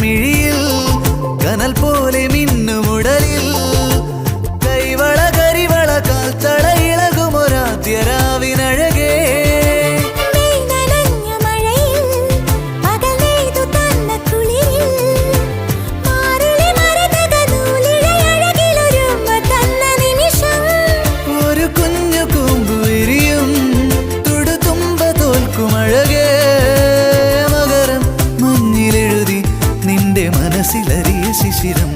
മിഴിയിൽ കനൽ പോലെ മിന്നുമുടലിൽ കൈവള കരിവള കാൽത്തള ഇളകുമൊരാദ്യരാവിനഴകേ ഒരു കുഞ്ഞു കൂമ്പു വിരിയും തുടുതുമ്പ തോൽക്കുമഴകേ മകരം മഞ്ഞിലെഴുതി നിന്റെ മനസ്സിലറിയ ശിശിരം